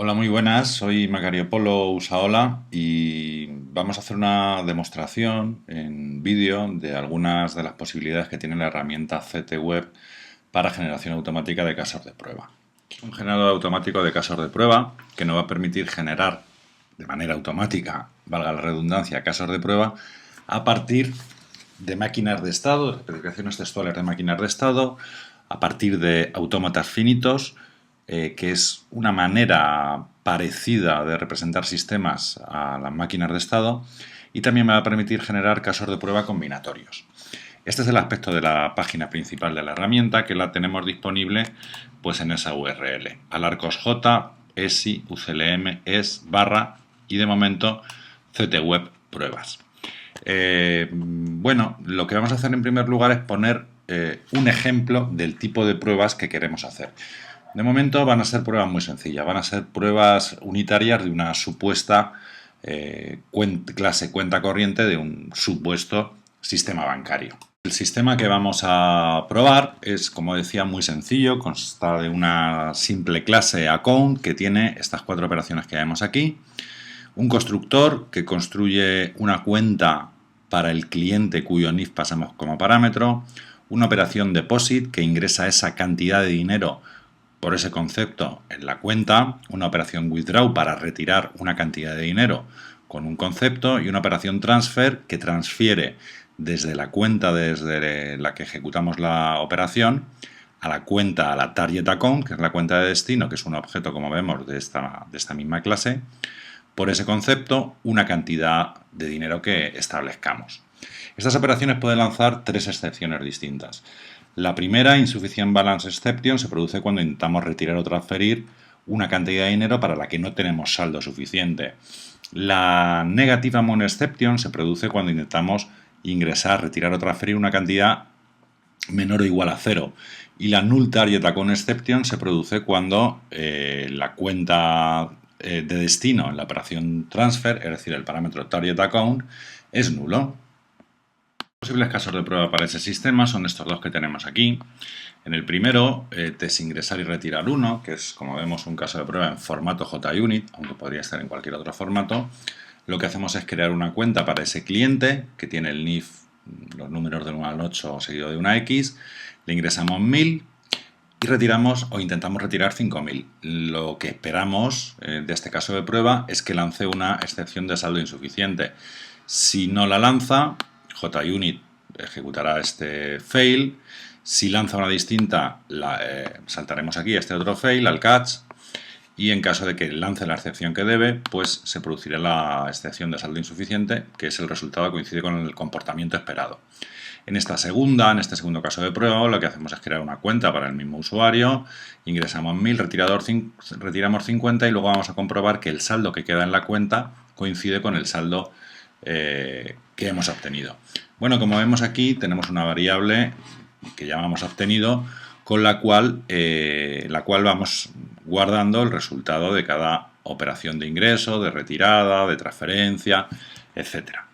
Hola, muy buenas. Soy Macario Polo Usaola y vamos a hacer una demostración en vídeo de algunas de las posibilidades que tiene la herramienta CTWeb para generación automática de casos de prueba. Un generador automático de casos de prueba que nos va a permitir generar de manera automática, valga la redundancia, casos de prueba a partir de máquinas de estado, de especificaciones textuales de máquinas de estado, a partir de autómatas finitos, que es una manera parecida de representar sistemas a las máquinas de estado, y también me va a permitir generar casos de prueba combinatorios. Este es el aspecto de la página principal de la herramienta, que la tenemos disponible pues en esa URL, alarcosj, esi, uclm, es, barra y de momento ctweb pruebas. Bueno, lo que vamos a hacer en primer lugar es poner un ejemplo del tipo de pruebas que queremos hacer. De momento van a ser pruebas muy sencillas, van a ser pruebas unitarias de una supuesta clase cuenta corriente de un supuesto sistema bancario. El sistema que vamos a probar es, como decía, muy sencillo, consta de una simple clase account que tiene estas cuatro operaciones que vemos aquí, un constructor que construye una cuenta para el cliente cuyo NIF pasamos como parámetro, una operación deposit que ingresa esa cantidad de dinero por ese concepto en la cuenta, una operación withdraw para retirar una cantidad de dinero con un concepto y una operación transfer que transfiere desde la cuenta desde la que ejecutamos la operación a la cuenta, a la target account, que es la cuenta de destino, que es un objeto, como vemos, de esta misma clase, por ese concepto una cantidad de dinero que establezcamos. Estas operaciones pueden lanzar tres excepciones distintas. La primera, insufficient balance exception, se produce cuando intentamos retirar o transferir una cantidad de dinero para la que no tenemos saldo suficiente. La negative amount exception se produce cuando intentamos ingresar, retirar o transferir una cantidad menor o igual a cero. Y la null target account exception se produce cuando la cuenta de destino en la operación transfer, es decir, el parámetro target account, es nulo. Posibles casos de prueba para ese sistema son estos dos que tenemos aquí. En el primero, desingresar y retirar 1, que es, como vemos, un caso de prueba en formato JUnit, aunque podría estar en cualquier otro formato. Lo que hacemos es crear una cuenta para ese cliente, que tiene el NIF, los números del 1 al 8 seguido de una X, le ingresamos 1000 y retiramos o intentamos retirar 5000. Lo que esperamos de este caso de prueba es que lance una excepción de saldo insuficiente. Si no la lanza, JUnit ejecutará este fail. Si lanza una distinta, saltaremos aquí a este otro fail, al catch, y en caso de que lance la excepción que debe, pues se producirá la excepción de saldo insuficiente, que es el resultado que coincide con el comportamiento esperado. En este segundo caso de prueba, lo que hacemos es crear una cuenta para el mismo usuario, ingresamos 1000, retiramos 50 y luego vamos a comprobar que el saldo que queda en la cuenta coincide con el saldo que hemos obtenido. Bueno, como vemos aquí, tenemos una variable que llamamos obtenido, con la cual vamos guardando el resultado de cada operación de ingreso, de retirada, de transferencia, etcétera.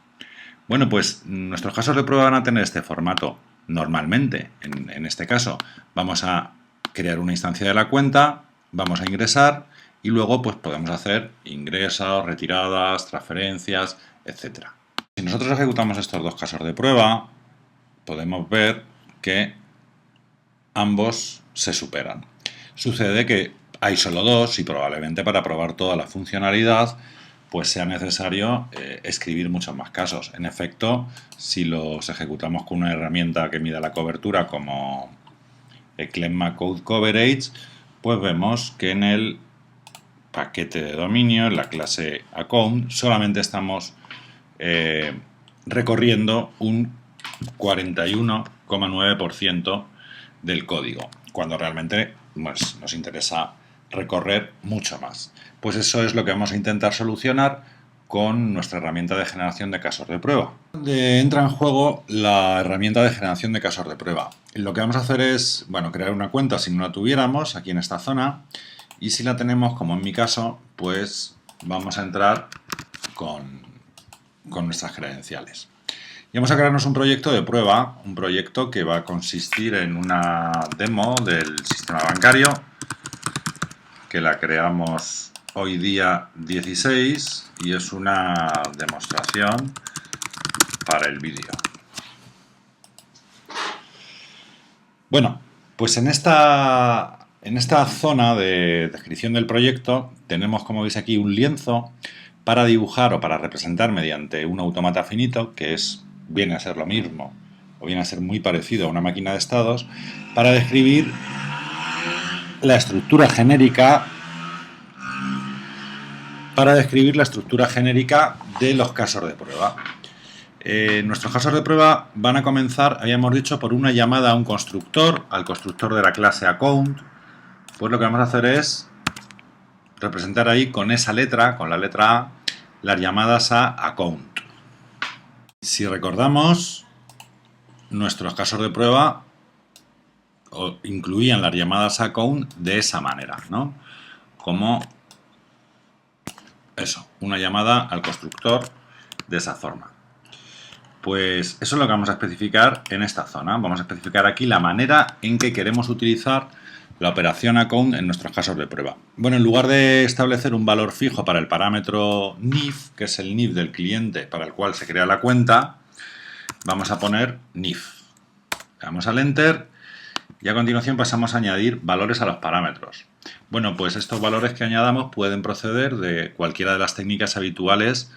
Bueno, pues nuestros casos de prueba van a tener este formato normalmente. En este caso vamos a crear una instancia de la cuenta, vamos a ingresar y luego pues podemos hacer ingresos, retiradas, transferencias, etc. Si nosotros ejecutamos estos dos casos de prueba, podemos ver que ambos se superan. Sucede que hay solo dos y probablemente para probar toda la funcionalidad pues sea necesario escribir muchos más casos. En efecto, si los ejecutamos con una herramienta que mida la cobertura como Eclemma Code Coverage, pues vemos que en el paquete de dominio, en la clase account, solamente estamos recorriendo un 41,9% del código, cuando realmente pues, nos interesa recorrer mucho más. Pues eso es lo que vamos a intentar solucionar con nuestra herramienta de generación de casos de prueba. Entra en juego la herramienta de generación de casos de prueba. Lo que vamos a hacer es, bueno, crear una cuenta si no la tuviéramos aquí en esta zona, y si la tenemos, como en mi caso, pues vamos a entrar con nuestras credenciales. Y vamos a crearnos un proyecto de prueba, un proyecto que va a consistir en una demo del sistema bancario, que la creamos hoy día 16 y es una demostración para el vídeo. Bueno, pues en esta zona de descripción del proyecto tenemos, como veis aquí, un lienzo para dibujar o para representar mediante un automata finito, que viene a ser lo mismo o viene a ser muy parecido a una máquina de estados, para describir la estructura genérica de los casos de prueba. Nuestros casos de prueba van a comenzar, habíamos dicho, por una llamada a un constructor, al constructor de la clase account. Pues lo que vamos a hacer es representar ahí con esa letra, con la letra A, las llamadas a account. Si recordamos, nuestros casos de prueba incluían las llamadas a account de esa manera, ¿no? Como eso, una llamada al constructor de esa forma. Pues eso es lo que vamos a especificar en esta zona. Vamos a especificar aquí la manera en que queremos utilizar la operación account en nuestros casos de prueba. Bueno, en lugar de establecer un valor fijo para el parámetro NIF, que es el NIF del cliente para el cual se crea la cuenta, vamos a poner NIF. Le damos al Enter y a continuación pasamos a añadir valores a los parámetros. Bueno, pues estos valores que añadamos pueden proceder de cualquiera de las técnicas habituales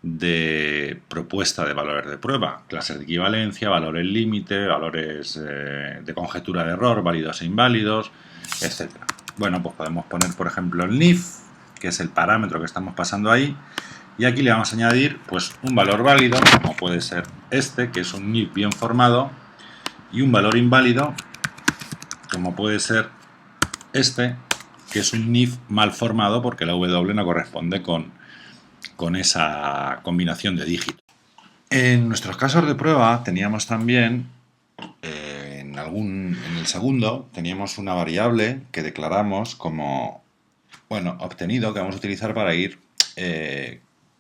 de propuesta de valores de prueba, clases de equivalencia, valores límite, valores de conjetura de error, válidos e inválidos, etc. Bueno, pues podemos poner, por ejemplo, el NIF, que es el parámetro que estamos pasando ahí, y aquí le vamos a añadir pues un valor válido, como puede ser este, que es un NIF bien formado, y un valor inválido, como puede ser este, que es un NIF mal formado porque la W no corresponde con esa combinación de dígitos. En nuestros casos de prueba teníamos también, en el segundo, teníamos una variable que declaramos como, bueno, obtenido, que vamos a utilizar para ir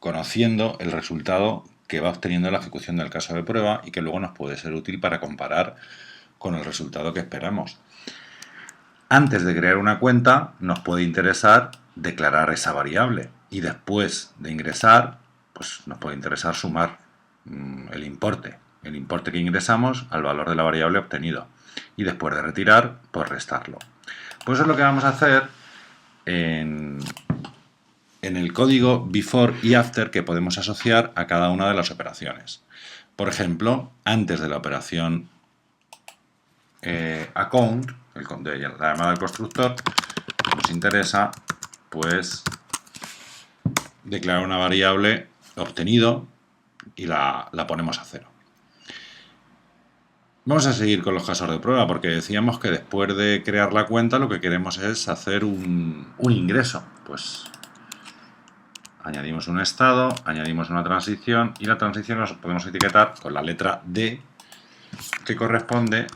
conociendo el resultado que va obteniendo la ejecución del caso de prueba y que luego nos puede ser útil para comparar con el resultado que esperamos. Antes de crear una cuenta nos puede interesar declarar esa variable y después de ingresar pues nos puede interesar sumar el importe que ingresamos al valor de la variable obtenido y después de retirar pues restarlo. Pues eso es lo que vamos a hacer en el código before y after que podemos asociar a cada una de las operaciones. Por ejemplo, antes de la operación account, de la llamada del constructor, nos interesa pues declarar una variable obtenido y la ponemos a 0. Vamos a seguir con los casos de prueba porque decíamos que después de crear la cuenta lo que queremos es hacer un ingreso. Pues añadimos un estado, añadimos una transición y la transición la podemos etiquetar con la letra D, que corresponde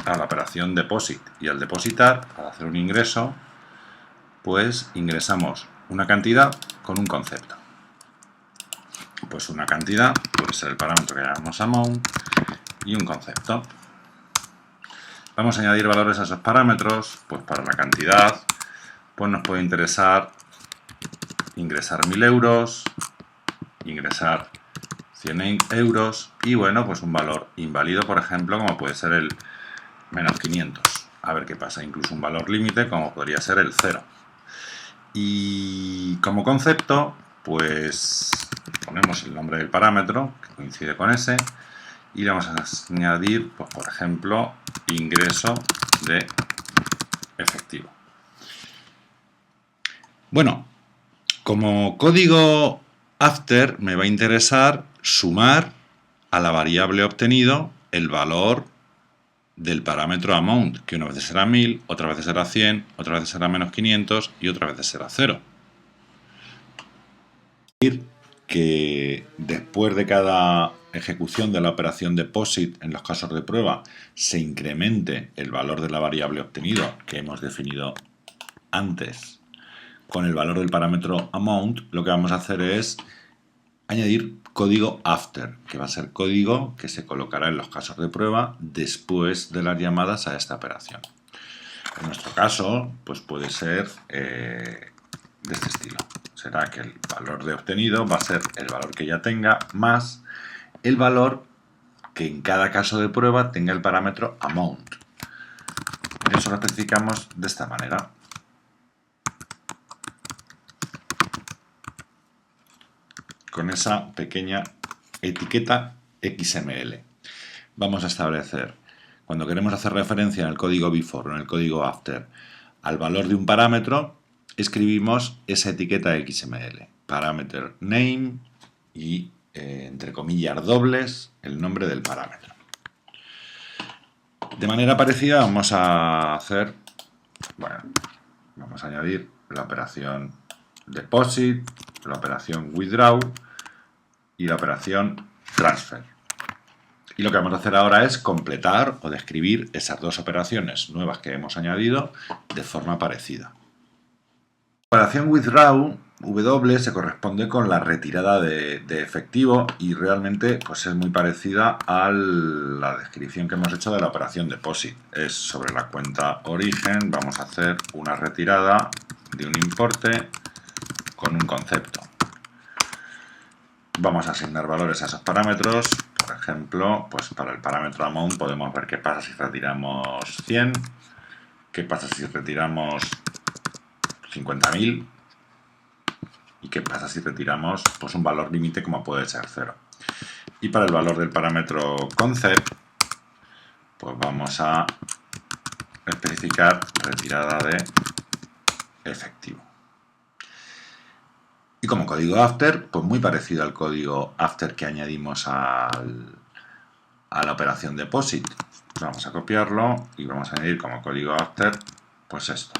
a la operación deposit, y al depositar, al hacer un ingreso, pues ingresamos una cantidad con un concepto. Pues una cantidad puede ser el parámetro que llamamos amount y un concepto. Vamos a añadir valores a esos parámetros. Pues para la cantidad pues nos puede interesar ingresar 1000 euros, ingresar 100 euros y bueno, pues un valor inválido, por ejemplo, como puede ser el menos 500. A ver qué pasa. Incluso un valor límite como podría ser el 0. Y como concepto pues ponemos el nombre del parámetro que coincide con ese y le vamos a añadir, pues, por ejemplo, ingreso de efectivo. Bueno, como código after me va a interesar sumar a la variable obtenido el valor del parámetro amount, que una vez será 1000, otra vez será 100, otra vez será menos 500 y otra vez será 0. Que después de cada ejecución de la operación deposit en los casos de prueba se incremente el valor de la variable obtenido que hemos definido antes con el valor del parámetro amount, lo que vamos a hacer es añadir código after, que va a ser código que se colocará en los casos de prueba después de las llamadas a esta operación. En nuestro caso, pues puede ser de este estilo. Será que el valor de obtenido va a ser el valor que ya tenga más el valor que en cada caso de prueba tenga el parámetro amount. Eso lo especificamos de esta manera. Con esa pequeña etiqueta XML. Vamos a establecer, cuando queremos hacer referencia en el código before o en el código after al valor de un parámetro, escribimos esa etiqueta XML, parameter name y entre comillas dobles el nombre del parámetro. De manera parecida vamos a hacer, bueno, vamos a añadir la operación deposit, la operación withdraw y la operación transfer. Y lo que vamos a hacer ahora es completar o describir esas dos operaciones nuevas que hemos añadido de forma parecida. La operación withdraw, W, se corresponde con la retirada de efectivo y realmente pues, es muy parecida a la descripción que hemos hecho de la operación deposit. Es sobre la cuenta origen, vamos a hacer una retirada de un importe con un concepto. Vamos a asignar valores a esos parámetros. Por ejemplo, pues para el parámetro amount podemos ver qué pasa si retiramos 100, qué pasa si retiramos 50.000 y qué pasa si retiramos pues un valor límite como puede ser 0. Y para el valor del parámetro concept, pues vamos a especificar retirada de efectivo. Y como código after, pues muy parecido al código after que añadimos a la operación deposit. Vamos a copiarlo y vamos a añadir como código after, pues esto.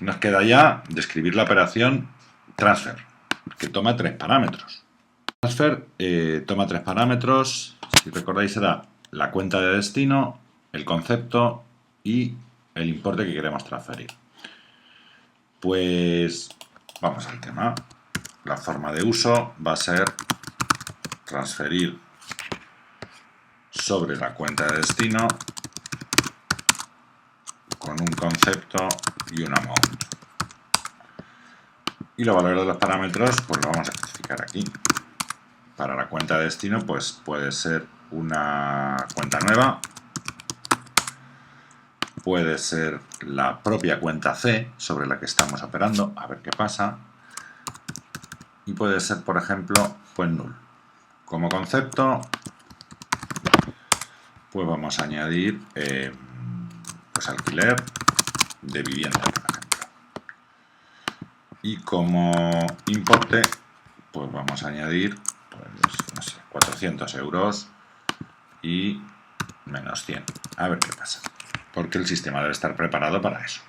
Nos queda ya describir la operación transfer, que toma 3 parámetros. Transfer toma 3 parámetros, si recordáis era la cuenta de destino, el concepto y el importe que queremos transferir. Pues vamos al tema. La forma de uso va a ser transferir sobre la cuenta de destino con un concepto y un amount. Y los valores de los parámetros pues lo vamos a especificar aquí. Para la cuenta de destino pues puede ser una cuenta nueva, puede ser la propia cuenta C sobre la que estamos operando, a ver qué pasa, y puede ser, por ejemplo, pues null. Como concepto, pues vamos a añadir pues alquiler de vivienda, por ejemplo. Y como importe, pues vamos a añadir, pues, no sé, 400 euros y menos 100. A ver qué pasa. Porque el sistema debe estar preparado para eso.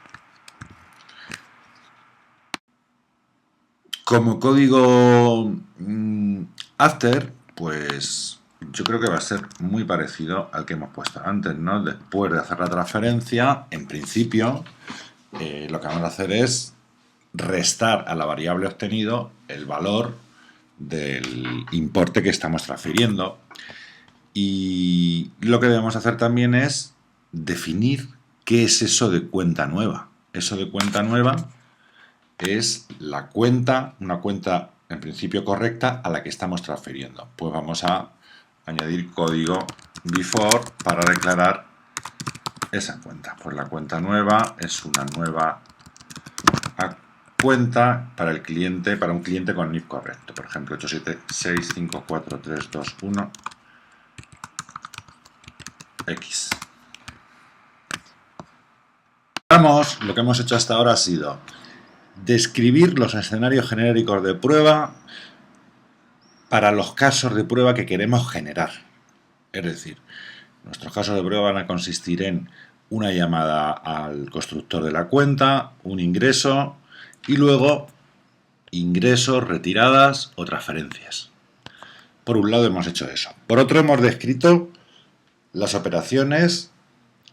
Como código after, pues yo creo que va a ser muy parecido al que hemos puesto antes, ¿no? Después de hacer la transferencia, en principio, lo que vamos a hacer es restar a la variable obtenido el valor del importe que estamos transfiriendo. Y lo que debemos hacer también es definir qué es eso de cuenta nueva. Eso de cuenta nueva es la cuenta, una cuenta en principio correcta a la que estamos transfiriendo. Pues vamos a añadir código before para declarar esa cuenta. Pues la cuenta nueva es una nueva cuenta para el cliente, para un cliente con NIF correcto. Por ejemplo, 876543221 X. Vamos, lo que hemos hecho hasta ahora ha sido describir los escenarios genéricos de prueba para los casos de prueba que queremos generar. Es decir, nuestros casos de prueba van a consistir en una llamada al constructor de la cuenta, un ingreso y luego ingresos, retiradas o transferencias. Por un lado hemos hecho eso. Por otro hemos descrito las operaciones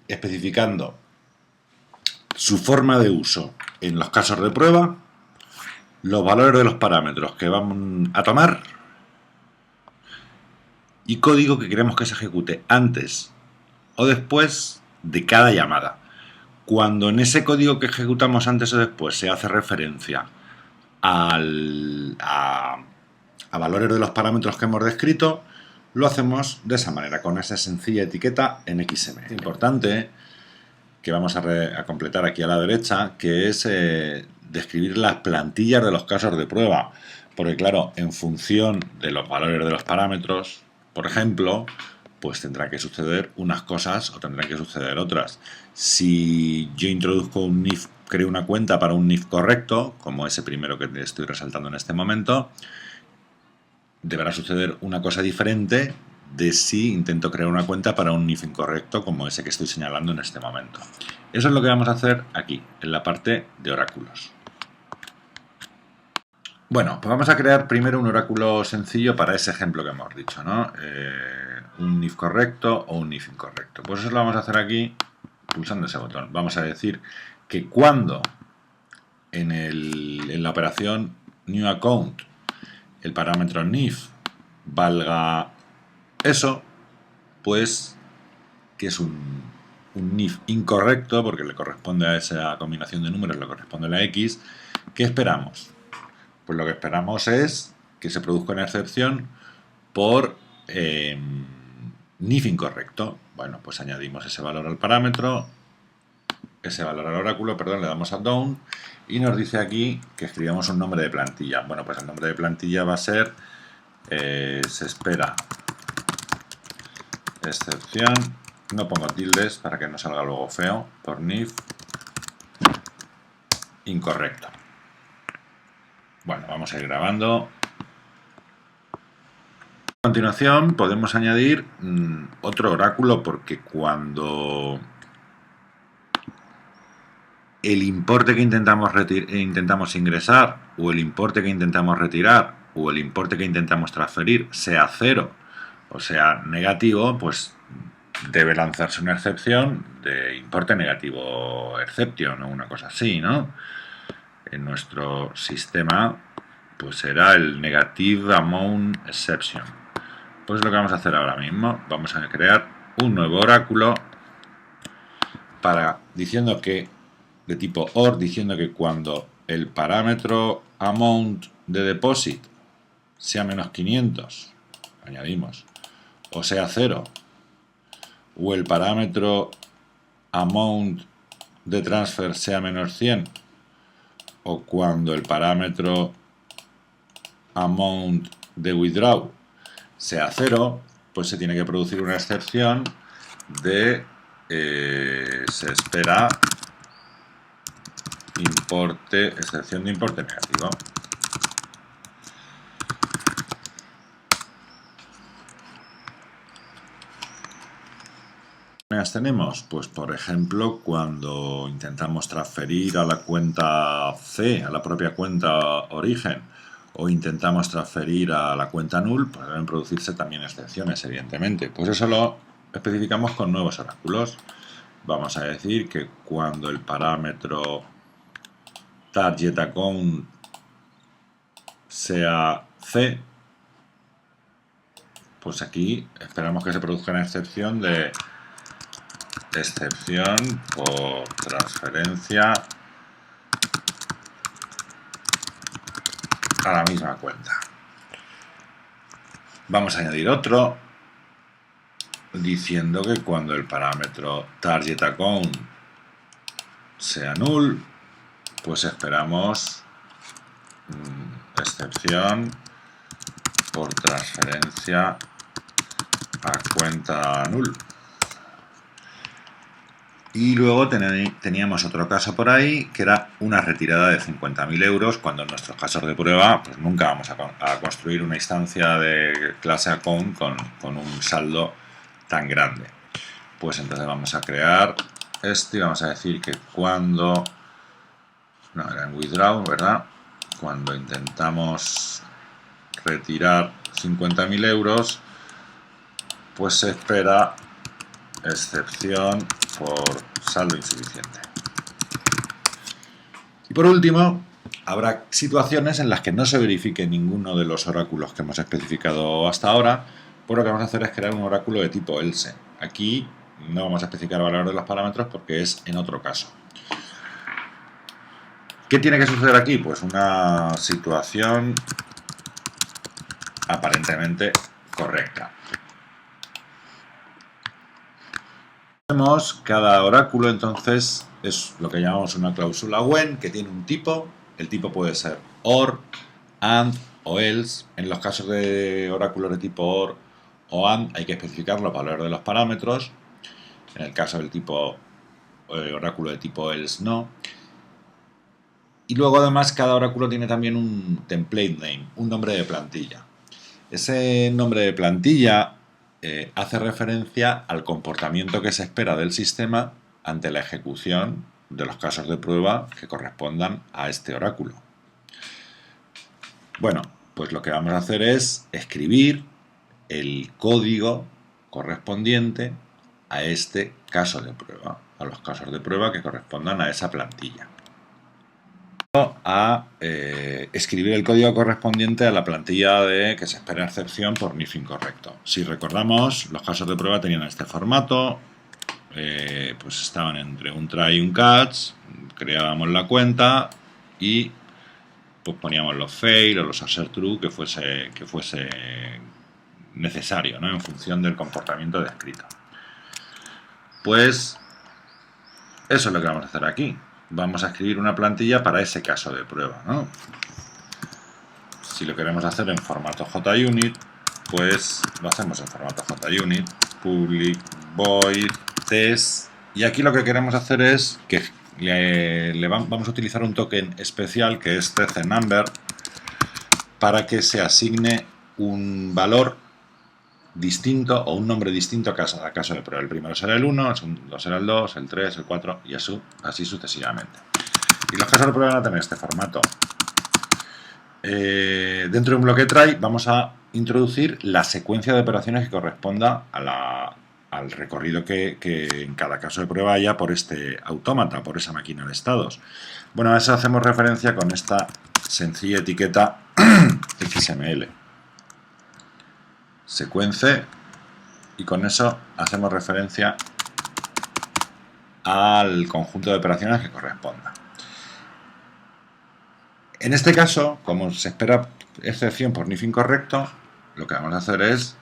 especificando su forma de uso en los casos de prueba, los valores de los parámetros que van a tomar y código que queremos que se ejecute antes o después de cada llamada. Cuando en ese código que ejecutamos antes o después se hace referencia a valores de los parámetros que hemos descrito, lo hacemos de esa manera, con esa sencilla etiqueta en XML. Importante que vamos a completar aquí a la derecha, que es describir las plantillas de los casos de prueba, porque claro, en función de los valores de los parámetros, por ejemplo, pues tendrá que suceder unas cosas o tendrán que suceder otras. Si yo introduzco un NIF, creo una cuenta para un NIF correcto, como ese primero que estoy resaltando en este momento, deberá suceder una cosa diferente de si intento crear una cuenta para un NIF incorrecto, como ese que estoy señalando en este momento. Eso es lo que vamos a hacer aquí, en la parte de oráculos. Bueno, pues vamos a crear primero un oráculo sencillo para ese ejemplo que hemos dicho, ¿no? Un NIF correcto o un NIF incorrecto. Pues eso lo vamos a hacer aquí pulsando ese botón. Vamos a decir que cuando en la operación new account el parámetro NIF valga eso, pues que es un NIF incorrecto, porque le corresponde a esa combinación de números, le corresponde la X, ¿qué esperamos? Pues lo que esperamos es que se produzca una excepción por NIF incorrecto. Bueno, pues añadimos ese valor al parámetro, ese valor al oráculo, perdón, le damos a down y nos dice aquí que escribamos un nombre de plantilla. Bueno, pues el nombre de plantilla va a ser se espera excepción, no pongo tildes para que no salga luego feo, por NIF incorrecto. Bueno, vamos a ir grabando. A continuación podemos añadir otro oráculo, porque cuando el importe que intentamos ingresar, o el importe que intentamos retirar, o el importe que intentamos transferir sea 0 o sea negativo, pues debe lanzarse una excepción de importe negativo exception o una cosa así, ¿no? En nuestro sistema pues será el negative amount exception. Pues lo que vamos a hacer ahora mismo, vamos a crear un nuevo oráculo diciendo que de tipo OR, diciendo que cuando el parámetro amount de deposit sea menos 500, añadimos, o sea 0, o el parámetro amount de transfer sea menos 100, o cuando el parámetro amount de withdraw sea 0, pues se tiene que producir una excepción de se espera excepción de importe negativo. ¿Qué tenemos? Pues por ejemplo, cuando intentamos transferir a la cuenta C, a la propia cuenta origen, o intentamos transferir a la cuenta null, pues deben producirse también excepciones, evidentemente. Pues eso lo especificamos con nuevos oráculos. Vamos a decir que cuando el parámetro target account sea C, pues aquí esperamos que se produzca una excepción de excepción por transferencia a la misma cuenta. Vamos a añadir otro diciendo que cuando el parámetro target account sea null, pues esperamos excepción por transferencia a cuenta null. Y luego teníamos otro caso por ahí, que era una retirada de 50.000 euros, cuando en nuestros casos de prueba pues nunca vamos a construir una instancia de clase account con un saldo tan grande. Pues entonces vamos a crear y vamos a decir que cuando, no, era en withdraw, ¿verdad? Cuando intentamos retirar 50.000 euros, pues se espera excepción por saldo insuficiente. Y por último, habrá situaciones en las que no se verifique ninguno de los oráculos que hemos especificado hasta ahora, por lo que vamos a hacer es crear un oráculo de tipo else. Aquí no vamos a especificar el valor de los parámetros porque es en otro caso. ¿Qué tiene que suceder aquí? Pues una situación aparentemente correcta. Cada oráculo entonces es lo que llamamos una cláusula when, que tiene un tipo. El tipo puede ser or, and o else. En los casos de oráculos de tipo or o and hay que especificar los valores de los parámetros. En el caso del tipo oráculo de tipo else no. Y luego además cada oráculo tiene también un template name, un nombre de plantilla. Ese nombre de plantilla hace referencia al comportamiento que se espera del sistema ante la ejecución de los casos de prueba que correspondan a este oráculo. Bueno, pues lo que vamos a hacer es escribir el código correspondiente a este caso de prueba, a los casos de prueba que correspondan a esa plantilla. A escribir el código correspondiente a la plantilla de que se espera excepción por NIF incorrecto. Si recordamos, los casos de prueba tenían este formato, pues estaban entre un try y un catch, creábamos la cuenta y pues poníamos los fail o los assert true que fuese necesario, ¿no? En función del comportamiento descrito. Pues eso es lo que vamos a hacer aquí. Vamos a escribir una plantilla para ese caso de prueba, ¿no? Si lo queremos hacer en formato JUnit, pues lo hacemos en formato JUnit, public void test, y aquí lo que queremos hacer es que vamos a utilizar un token especial que es testNumber para que se asigne un valor distinto o un nombre distinto a caso de prueba. El primero será el 1, el segundo será el 2, el 3, el 4 y así sucesivamente. Y los casos de prueba van a tener este formato. Dentro de un bloque try vamos a introducir la secuencia de operaciones que corresponda al recorrido que en cada caso de prueba haya por este autómata, por esa máquina de estados. Bueno, a eso hacemos referencia con esta sencilla etiqueta XML. Secuence, y con eso hacemos referencia al conjunto de operaciones que corresponda. En este caso, como se espera excepción por NIF incorrecto, lo que vamos a hacer es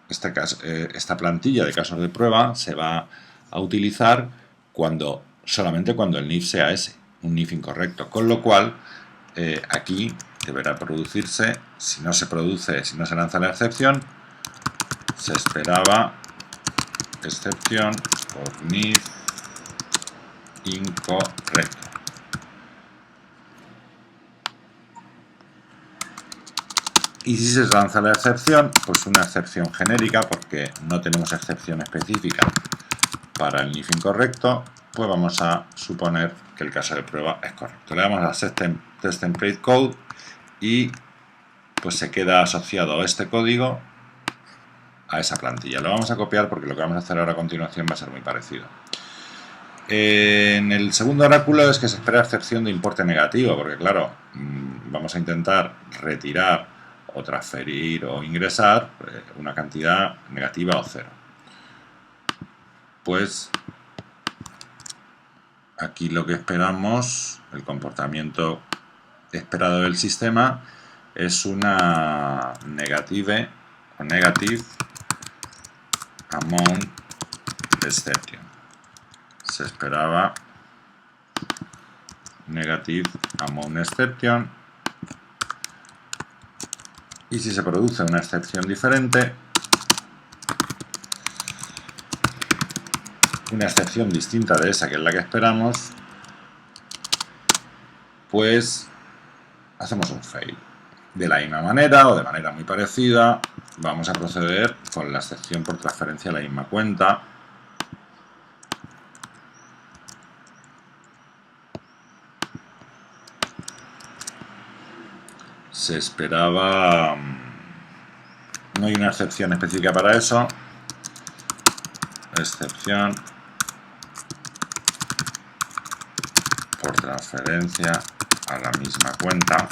esta plantilla de casos de prueba se va a utilizar solamente cuando el NIF sea ese, un NIF incorrecto, con lo cual aquí deberá producirse, si no se lanza la excepción, se esperaba excepción por NIF incorrecto. Y si se lanza la excepción, pues una excepción genérica, porque no tenemos excepción específica para el NIF incorrecto, pues vamos a suponer que el caso de prueba es correcto. Le damos a test template code y pues se queda asociado este código a esa plantilla. Lo vamos a copiar porque lo que vamos a hacer ahora a continuación va a ser muy parecido. En el segundo oráculo es que se espera excepción de importe negativo, porque claro, vamos a intentar retirar o transferir o ingresar una cantidad negativa o cero. Pues aquí lo que esperamos, el comportamiento esperado del sistema es una negative amount exception. Se esperaba negative amount exception, y si se produce una excepción diferente, una excepción distinta de esa que es la que esperamos, pues hacemos un fail. De la misma manera o de manera muy parecida vamos a proceder con la excepción por transferencia a la misma cuenta. Se esperaba, no hay una excepción específica para eso, excepción por transferencia a la misma cuenta.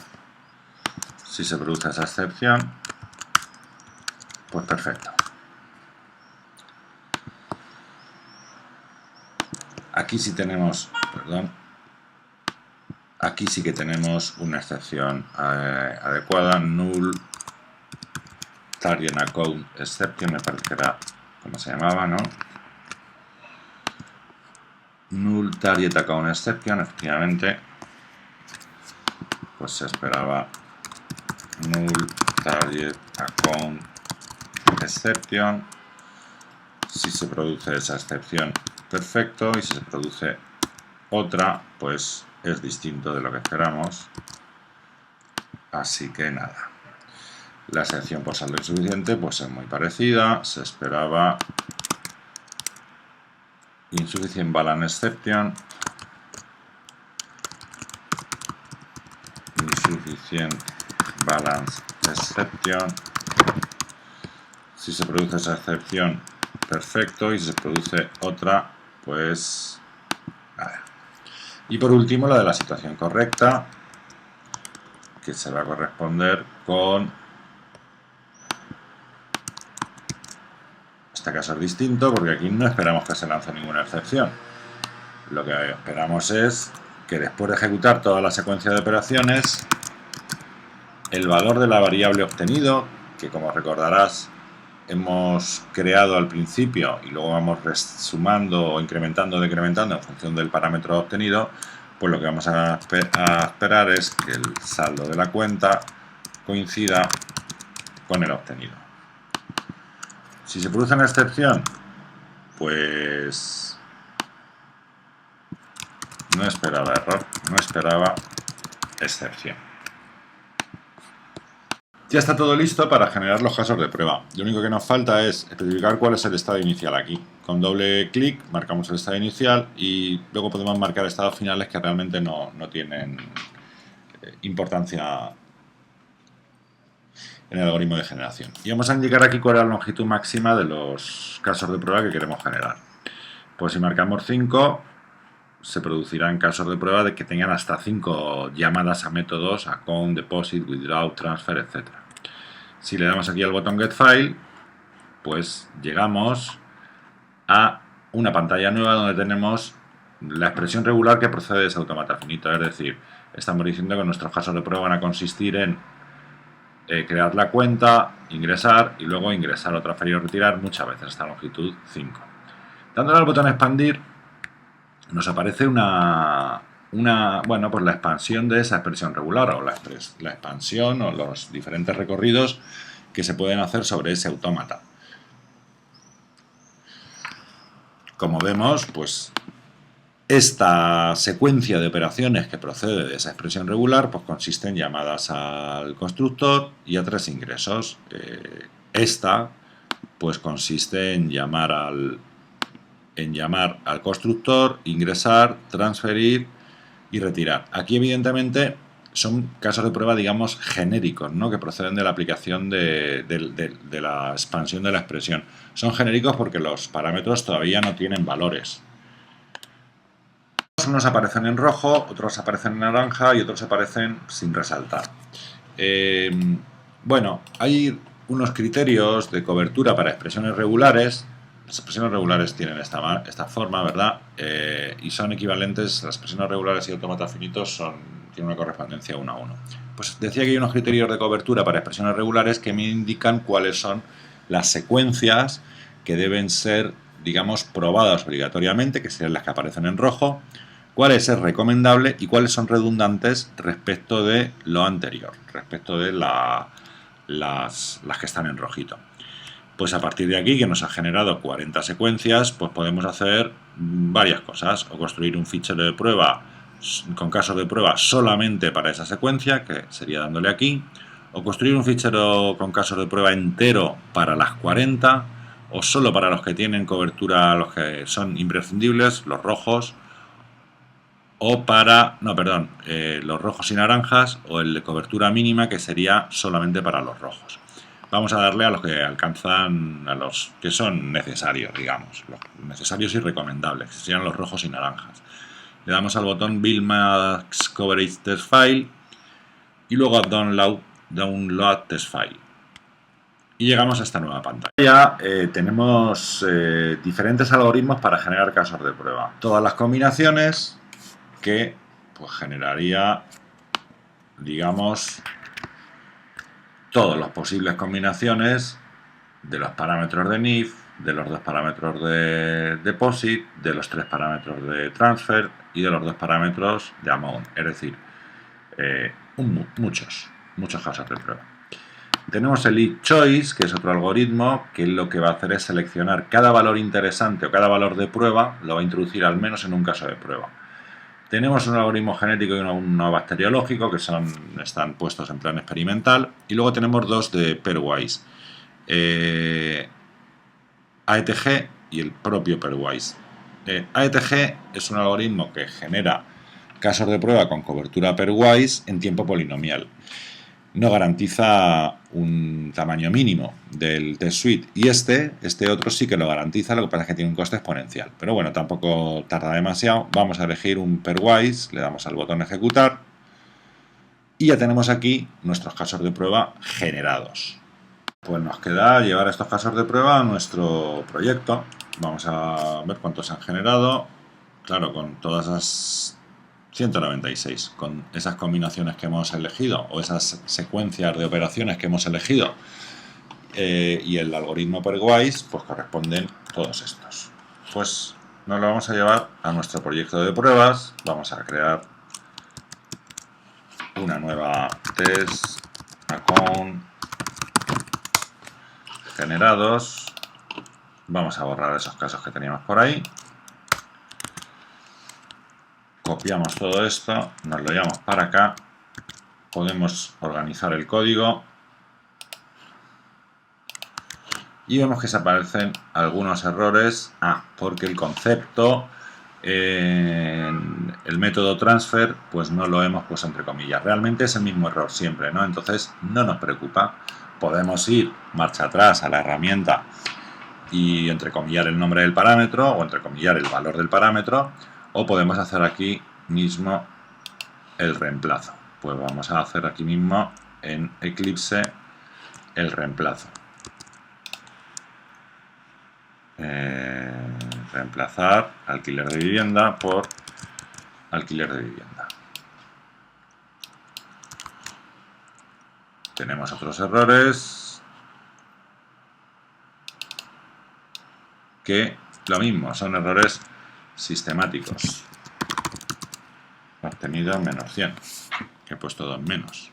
Si se produce esa excepción, pues perfecto. Aquí sí tenemos, perdón, aquí sí que tenemos una excepción adecuada, null target account exception, me parece que era como se llamaba, ¿no? Null target account exception, efectivamente, pues se esperaba null target account exception. Si se produce esa excepción, perfecto, y si se produce otra, pues es distinto de lo que esperamos. Así que nada, la excepción por saldo insuficiente pues es muy parecida, se esperaba insufficient balance exception, insufficient balance exception. Si se produce esa excepción, perfecto, y si se produce otra, pues nada. Y por último, la de la situación correcta, que se va a corresponder con, este caso es distinto porque aquí no esperamos que se lance ninguna excepción. Lo que esperamos es que después de ejecutar toda la secuencia de operaciones, el valor de la variable obtenido, que como recordarás hemos creado al principio y luego vamos sumando o incrementando o decrementando en función del parámetro obtenido, pues lo que vamos a esperar es que el saldo de la cuenta coincida con el obtenido. Si se produce una excepción, pues no esperaba error, no esperaba excepción. Ya está todo listo para generar los casos de prueba. Lo único que nos falta es especificar cuál es el estado inicial aquí. Con doble clic marcamos el estado inicial y luego podemos marcar estados finales que realmente no tienen importancia en el algoritmo de generación. Y vamos a indicar aquí cuál es la longitud máxima de los casos de prueba que queremos generar. Pues si marcamos 5, se producirán casos de prueba de que tengan hasta 5 llamadas a métodos, account, deposit, withdraw, transfer, etc. Si le damos aquí al botón Get File, pues llegamos a una pantalla nueva donde tenemos la expresión regular que procede de ese automata finito. Es decir, estamos diciendo que nuestros casos de prueba van a consistir en crear la cuenta, ingresar y luego ingresar o transferir o retirar muchas veces hasta longitud 5. Dándole al botón expandir, nos aparece pues la expansión de esa expresión regular o la expansión o los diferentes recorridos que se pueden hacer sobre ese autómata. Como vemos, pues esta secuencia de operaciones que procede de esa expresión regular pues consiste en llamadas al constructor y a 3 ingresos. Esta pues consiste en llamar al constructor, ingresar, transferir y retirar. Aquí evidentemente son casos de prueba, digamos, genéricos, ¿no? Que proceden de la aplicación de la expansión de la expresión. Son genéricos porque los parámetros todavía no tienen valores. Unos aparecen en rojo, otros aparecen en naranja y otros aparecen sin resaltar. Bueno, hay unos criterios de cobertura para expresiones regulares. Las expresiones regulares tienen esta forma, ¿verdad? Y son equivalentes, las expresiones regulares y autómatas finitos tienen una correspondencia 1 a 1. Pues decía que hay unos criterios de cobertura para expresiones regulares que me indican cuáles son las secuencias que deben ser, digamos, probadas obligatoriamente, que serían las que aparecen en rojo, cuáles es recomendable y cuáles son redundantes respecto de lo anterior, respecto de las que están en rojito. Pues a partir de aquí, que nos ha generado 40 secuencias, pues podemos hacer varias cosas, o construir un fichero de prueba con casos de prueba solamente para esa secuencia, que sería dándole aquí, o construir un fichero con casos de prueba entero para las 40, o solo para los que tienen cobertura, los que son imprescindibles, los rojos, o para, los rojos y naranjas, o el de cobertura mínima, que sería solamente para los rojos. Vamos a darle a los que alcanzan, a los que son necesarios, digamos, los necesarios y recomendables, que serían los rojos y naranjas. Le damos al botón Build Max Coverage Test File y luego a Download Test File. Y llegamos a esta nueva pantalla. Ya tenemos diferentes algoritmos para generar casos de prueba. Todas las combinaciones que pues, generaría, digamos, todas las posibles combinaciones de los parámetros de NIF, de los 2 parámetros de deposit, de los 3 parámetros de transfer y de los 2 parámetros de amount. Es decir, muchos casos de prueba. Tenemos el Each Choice, que es otro algoritmo que lo que va a hacer es seleccionar cada valor interesante o cada valor de prueba, lo va a introducir al menos en un caso de prueba. Tenemos un algoritmo genético y uno bacteriológico que están puestos en plan experimental, y luego tenemos dos de pairwise, AETG y el propio pairwise. AETG es un algoritmo que genera casos de prueba con cobertura pairwise en tiempo polinomial. No garantiza un tamaño mínimo del test suite, y este otro sí que lo garantiza, lo que pasa es que tiene un coste exponencial, pero bueno, tampoco tarda demasiado. Vamos a elegir un pairwise, le damos al botón ejecutar y ya tenemos aquí nuestros casos de prueba generados. Pues nos queda llevar estos casos de prueba a nuestro proyecto. Vamos a ver cuántos han generado. Claro, con todas las 196, con esas combinaciones que hemos elegido o esas secuencias de operaciones que hemos elegido, y el algoritmo pairwise, pues corresponden todos estos. Pues nos lo vamos a llevar a nuestro proyecto de pruebas. Vamos a crear una nueva test account generados. Vamos a borrar esos casos que teníamos por ahí. Copiamos todo esto, nos lo llevamos para acá, podemos organizar el código y vemos que se aparecen algunos errores. Porque el concepto, el método transfer, pues no lo hemos puesto entre comillas. Realmente es el mismo error siempre, ¿no? Entonces no nos preocupa. Podemos ir marcha atrás a la herramienta y entrecomillar el nombre del parámetro o entrecomillar el valor del parámetro, o podemos hacer aquí mismo el reemplazo. Pues vamos a hacer aquí mismo en Eclipse el reemplazo. Reemplazar alquiler de vivienda por alquiler de vivienda. Tenemos otros errores que lo mismo, son errores sistemáticos. Obtenido menos 100, que he puesto 2 menos.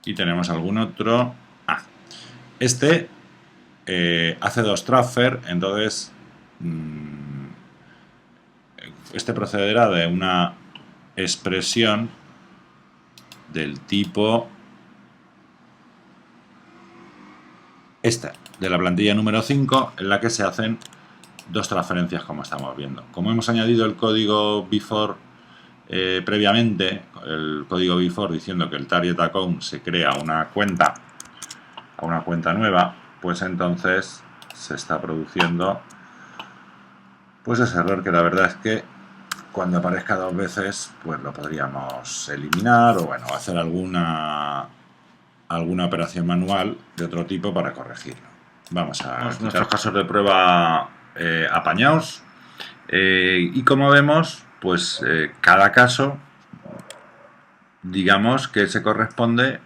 Y tenemos algún otro. Este hace 2 transfer, entonces este procederá de una expresión del tipo esta, de la plantilla número 5, en la que se hacen 2 transferencias, como estamos viendo. Como hemos añadido el código before previamente, el código before diciendo que el target account se crea a una cuenta nueva, pues entonces se está produciendo pues ese error, que la verdad es que cuando aparezca 2 veces pues lo podríamos eliminar, o bueno, hacer alguna operación manual de otro tipo para corregirlo. Vamos a nuestros casos de prueba apañados, y como vemos, pues cada caso, digamos que se corresponde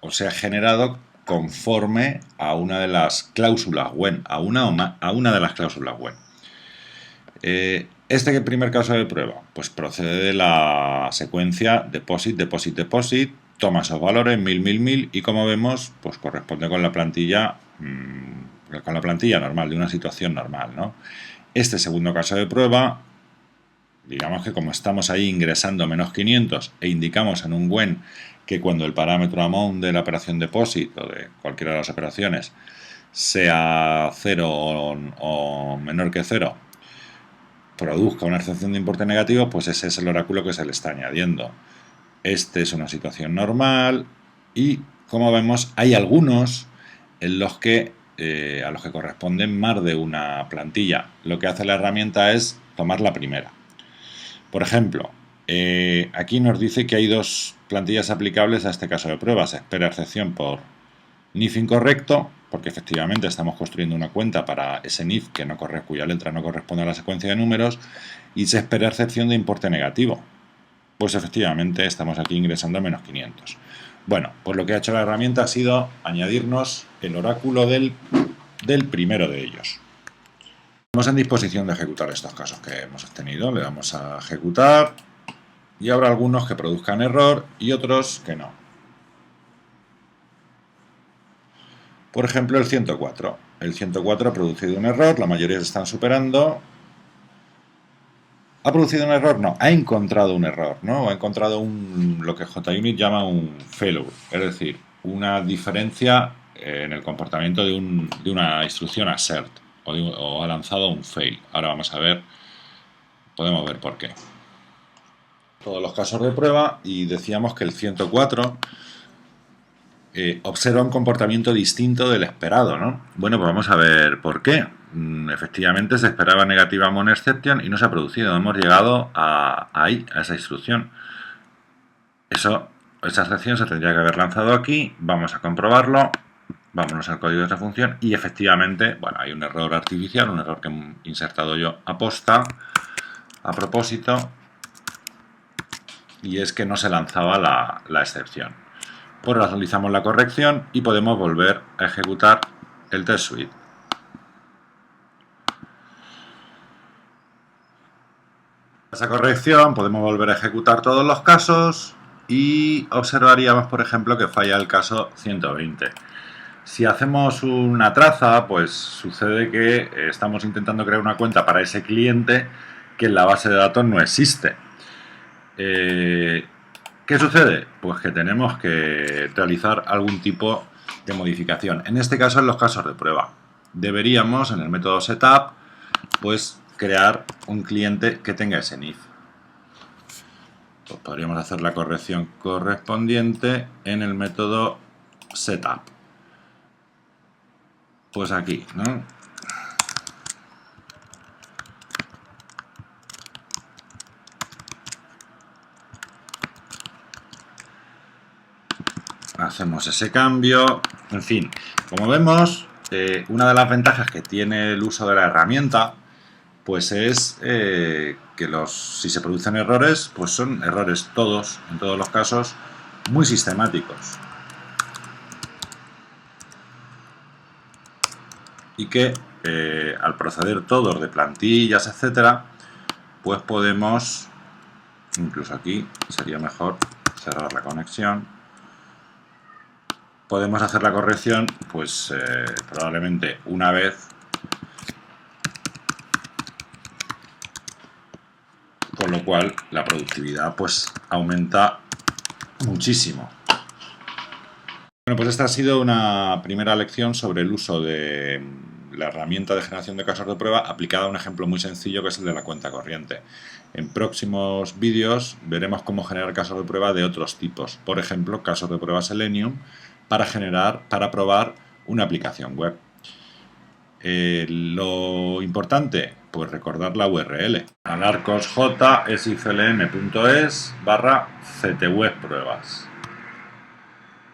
o se ha generado conforme a una de las cláusulas WEN, a una de las cláusulas WEN. Este primer caso de prueba pues procede de la secuencia deposit, deposit, deposit, toma esos valores 1000, 1000, 1000, y como vemos pues corresponde con la plantilla normal, de una situación normal, ¿no? Este segundo caso de prueba, digamos que como estamos ahí ingresando menos 500 e indicamos en un WEN que cuando el parámetro amount de la operación deposit o de cualquiera de las operaciones sea 0 o menor que 0, produzca una excepción de importe negativo, pues ese es el oráculo que se le está añadiendo. Este es una situación normal, y como vemos hay algunos en los que a los que corresponden más de una plantilla. Lo que hace la herramienta es tomar la primera. Por ejemplo, aquí nos dice que hay 2 plantillas aplicables a este caso de prueba. Se espera excepción por NIF incorrecto, porque efectivamente estamos construyendo una cuenta para ese NIF que no cuya letra no corresponde a la secuencia de números, y se espera excepción de importe negativo. Pues efectivamente estamos aquí ingresando a menos 500. Bueno, pues lo que ha hecho la herramienta ha sido añadirnos el oráculo del primero de ellos. Estamos en disposición de ejecutar estos casos que hemos obtenido. Le damos a ejecutar y habrá algunos que produzcan error y otros que no. Por ejemplo, el 104. El 104 ha producido un error, la mayoría se están superando. ¿Ha producido un error? No, ha encontrado un error, ¿no? Ha encontrado lo que JUnit llama un failure, es decir, una diferencia en el comportamiento de una instrucción assert o ha lanzado un fail. Ahora vamos a ver, podemos ver por qué. Todos los casos de prueba y decíamos que el 104 observa un comportamiento distinto del esperado, ¿no? Bueno, pues vamos a ver por qué. Efectivamente se esperaba negativa monoexception y no se ha producido. Hemos llegado a esa instrucción. Esa excepción se tendría que haber lanzado aquí. Vamos a comprobarlo. Vámonos al código de esta función y efectivamente, bueno, hay un error artificial, un error que he insertado yo aposta, a propósito, y es que no se lanzaba la excepción. Pues realizamos la corrección y podemos volver a ejecutar el test suite. Esa corrección podemos volver a ejecutar todos los casos y observaríamos, por ejemplo, que falla el caso 120. Si hacemos una traza, pues sucede que estamos intentando crear una cuenta para ese cliente que en la base de datos no existe. ¿Qué sucede? Pues que tenemos que realizar algún tipo de modificación. En este caso, en los casos de prueba. Deberíamos, en el método setup, pues crear un cliente que tenga ese NIF. Pues podríamos hacer la corrección correspondiente en el método setup. Pues aquí, ¿no? Hacemos ese cambio. En fin, como vemos, una de las ventajas que tiene el uso de la herramienta pues es que si se producen errores, pues son errores todos, en todos los casos, muy sistemáticos. Y que al proceder todos de plantillas, etcétera, pues podemos, incluso aquí sería mejor cerrar la conexión, podemos hacer la corrección pues probablemente una vez, con lo cual la productividad pues aumenta muchísimo. Bueno, pues esta ha sido una primera lección sobre el uso de la herramienta de generación de casos de prueba aplicada a un ejemplo muy sencillo que es el de la cuenta corriente. En próximos vídeos veremos cómo generar casos de prueba de otros tipos, por ejemplo, casos de prueba Selenium para probar una aplicación web. Lo importante, pues recordar la URL, alarcosjsifln.es/ctwebpruebas.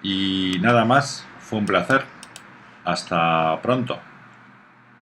Y nada más, fue un placer. Hasta pronto.